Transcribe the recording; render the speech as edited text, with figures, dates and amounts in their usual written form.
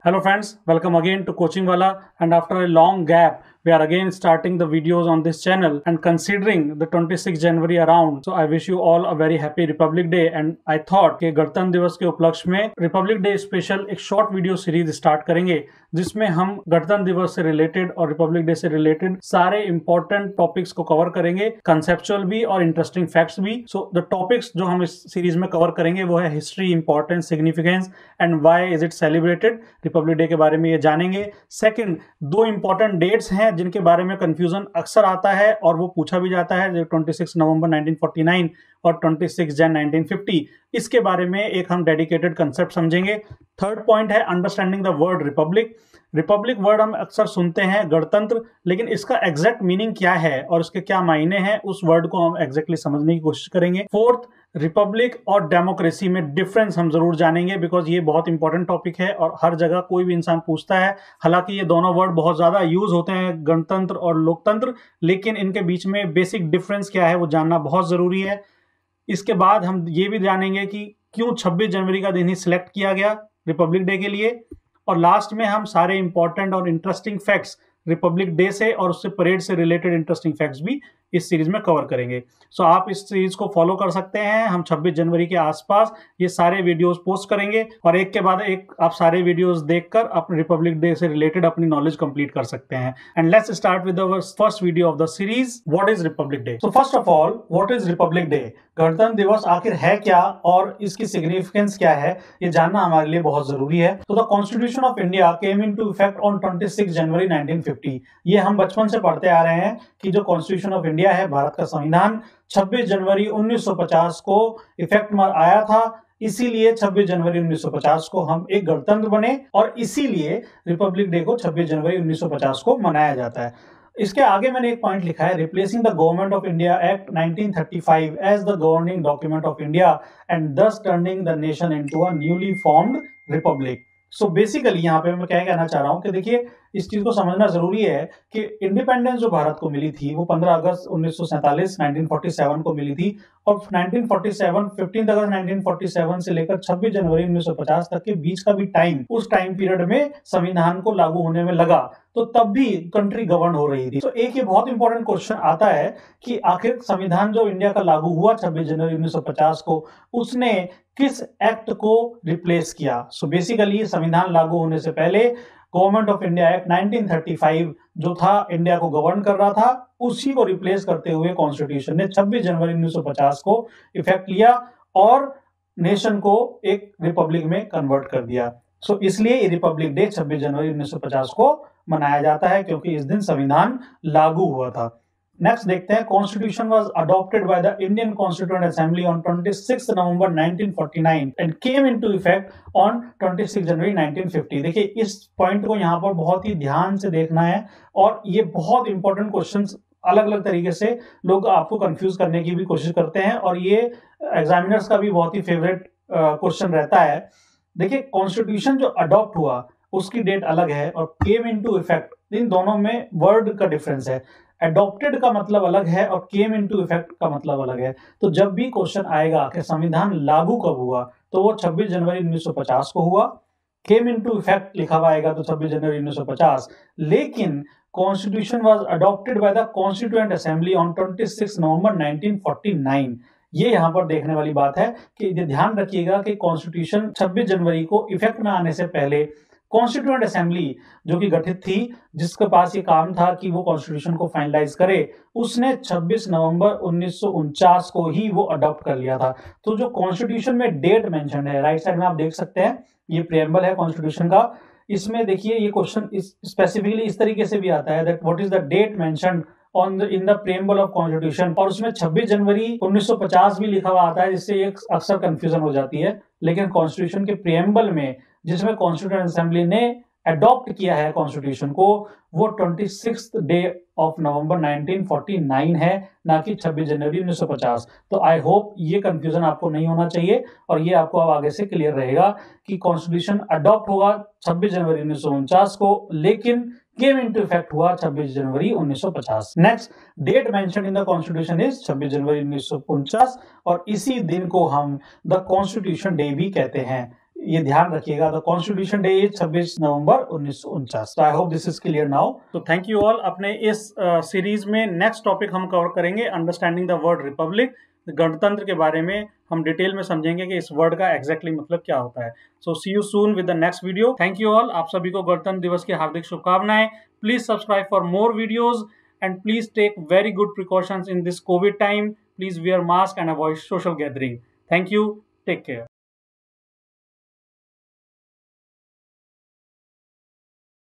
Hello friends, welcome again to Coaching Wala, and after a long gap we are again starting the videos on this channel, and considering the 26 January around, so I wish you all a very happy Republic Day. And I thought कि गणतंत्र दिवस के उपलक्ष्य में Republic day special एक short video series start करेंगे जिसमें हम गणतंत्र दिवस से रिलेटेड और रिपब्लिक डे से रिलेटेड सारे इंपॉर्टेंट टॉपिक्स को कवर करेंगे, कंसेप्चुअल भी और इंटरेस्टिंग फैक्ट्स भी। सो द टॉपिक्स जो हम इस सीरीज में कवर करेंगे वो है history, importance, significance and why is it celebrated. Republic day के बारे में ये जानेंगे। सेकंड, दो इंपॉर्टेंट डेट्स हैं जिनके बारे में कंफ्यूजन अक्सर आता है और वो पूछा भी जाता है, जो 26 नवंबर 1949 और 26 जन 1950। इसके बारे में एक हम डेडिकेटेड कंसेप्ट समझेंगे। थर्ड पॉइंट है understanding the word Republic. Republic word हम अक्सर सुनते हैं गणतंत्र, लेकिन इसका एग्जैक्ट मीनिंग क्या है और इसके क्या मायने हैं, उस वर्ड को हम एग्जैक्टली समझने की कोशिश करेंगे। फोर्थ, रिपब्लिक और डेमोक्रेसी में डिफरेंस हम जरूर जानेंगे, बिकॉज ये बहुत इंपॉर्टेंट टॉपिक है और हर जगह कोई भी इंसान पूछता है। हालांकि ये दोनों वर्ड बहुत ज्यादा यूज होते हैं, गणतंत्र और लोकतंत्र, लेकिन इनके बीच में बेसिक डिफरेंस क्या है वो जानना बहुत जरूरी है। इसके बाद हम ये भी जानेंगे कि क्यों 26 जनवरी का दिन ही सिलेक्ट किया गया रिपब्लिक डे के लिए। और लास्ट में हम सारे इंपॉर्टेंट और इंटरेस्टिंग फैक्ट्स रिपब्लिक डे से और उससे परेड से रिलेटेड इंटरेस्टिंग फैक्ट्स भी इस सीरीज में कवर करेंगे। सो आप इस सीरीज को फॉलो कर सकते हैं। हम 26 जनवरी के आसपास ये सारे वीडियोस पोस्ट करेंगे और एक के बाद एक आप सारे वीडियोस देखकर अपने रिपब्लिक डे से रिलेटेड अपनी नॉलेज कंप्लीट कर सकते हैं। And let's start with our first video of the series, what is Republic Day. So first of all, what is Republic Day? गणतंत्र दिवस आखिर है क्या और इसकी सिग्निफिकेंस क्या है, ये जानना हमारे लिए बहुत जरूरी है। तो the constitution of India came into effect on 26 जनवरी 1950। ये हम बचपन से पढ़ते आ रहे हैं कि जो कॉन्स्टिट्यूशन ऑफ इंडिया है, भारत का संविधान, 26 जनवरी 1950 को इफेक्ट में आया था। इसीलिए 26 जनवरी 1950 को हम एक गणतंत्र बने और इसीलिए रिपब्लिक डे को 26 जनवरी 1950 को मनाया जाता है। इसके आगे मैंने एक पॉइंट लिखा है, replacing the government of India act 1935 as the governing document of India and thus turning the nation into a newly formed republic. So basically यहाँ पे मैं क्या कहना चाह रहा हूँ कि देखिए, इस चीज को समझना जरूरी है कि इंडिपेंडेंस जो भारत को मिली थी वो 15 अगस्त 1947 1947 को मिली थी और 1947 15 अगस्त 1947 से लेकर 26 जनवरी 1950 तक के बीच का भी टाइम, उस टाइम पीरियड में संविधान को लागू होने में लगा, तो तब भी कंट्री गवर्न हो रही थी। तो एक ये बहुत इंपॉर्टेंट क्वेश्चन आता है कि आखिर संविधान जो इंडिया का लागू हुआ 26 जनवरी 1950 को, उसने किस एक्ट को रिप्लेस किया। सो बेसिकली संविधान लागू होने से पहले गवर्नमेंट ऑफ इंडिया एक्ट 1935 जो था, इंडिया को गवर्न कर रहा था, उसी को रिप्लेस करते हुए कॉन्स्टिट्यूशन ने 26 जनवरी 1950 को इफेक्ट लिया और नेशन को एक रिपब्लिक में कन्वर्ट कर दिया। सो इसलिए रिपब्लिक डे 26 जनवरी 1950 को मनाया जाता है, क्योंकि इस दिन संविधान लागू हुआ था। नेक्स्ट देखते हैं, constitution was adopted by the Indian constituent assembly on 26 November 1949 and came into effect on 26 जनवरी 1950। देखिए, इस पॉइंट को यहाँ पर बहुत ही ध्यान से देखना है और ये बहुत इंपॉर्टेंट क्वेश्चंस अलग अलग तरीके से लोग आपको कंफ्यूज करने की भी कोशिश करते हैं और ये एग्जामिनर्स का भी बहुत ही फेवरेट क्वेश्चन रहता है। देखिए, कॉन्स्टिट्यूशन जो अडॉप्ट हुआ उसकी डेट अलग है और केम इनटू इफेक्ट, इन दोनों में वर्ड का डिफरेंस है। एडॉप्टेड का मतलब अलग है और केम इनटू इफेक्ट का मतलब अलग है। तो जब भी क्वेश्चन आएगा कि संविधान लागू कब हुआ, तो वो 26 जनवरी 1950 को हुआ। केम इनटू इफेक्ट लिखा हुआ आएगा तो 26 जनवरी 1950, लेकिन constitution was adopted by the constituent assembly on 26 नवंबर 1949। ये यहाँ पर देखने वाली बात है कि ध्यान रखिएगा कि कॉन्स्टिट्यूशन 26 जनवरी को इफेक्ट में आने से पहले कॉन्स्टिट्यूएंट असेंबली जो कि गठित थी, जिसके पास ये काम था कि वो कॉन्स्टिट्यूशन को फाइनलाइज करे, उसने 26 नवंबर 1949 को ही वो अडॉप्ट कर लिया था। तो जो कॉन्स्टिट्यूशन में डेट मेंशन है, राइट साइड में आप देख सकते हैं, ये प्रिएम्बल है कॉन्स्टिट्यूशन का। इसमें देखिए, ये क्वेश्चन स्पेसिफिकली इस तरीके से भी आता है, that what is the date mentioned in the preamble of constitution, और उसमें 26 जनवरी 1950 भी लिखा हुआ आता है, जिससे एक अक्सर कंफ्यूजन हो जाती है। लेकिन कॉन्स्टिट्यूशन के प्रिएम्बल में, जिसमें कॉन्स्टिट्यूएंट असेंबली ने अडॉप्ट किया है कॉन्स्टिट्यूशन को, वो 26 डे ऑफ नवंबर 1949 है, ना कि 26 जनवरी 1950। तो आई होप ये कंफ्यूजन आपको नहीं होना चाहिए और ये आपको अब आगे से क्लियर रहेगा कि कॉन्स्टिट्यूशन अडॉप्ट होगा 26 जनवरी 1949 को, लेकिन केम इनटू इफेक्ट हुआ 26 जनवरी 1950। Next date mentioned in the constitution is 26 जनवरी 1949 और इसी दिन को हम द कॉन्स्टिट्यूशन डे भी कहते हैं। ये ध्यान रखिएगा, the constitution day is 26 November 1949। I hope this is clear now. तो थैंक यू ऑल। अपने इस सीरीज में नेक्स्ट टॉपिक हम कवर करेंगे अंडरस्टैंडिंग द वर्ड रिपब्लिक। गणतंत्र के बारे में हम डिटेल में समझेंगे कि इस वर्ड का एग्जैक्टली मतलब क्या होता है। So see you soon with the next video. Thank you all. आप सभी को गणतंत्र दिवस की हार्दिक शुभकामनाएं। Please subscribe for more videos and please take very good precautions in this COVID time. Please wear mask and avoid social gathering. Thank you. Take care.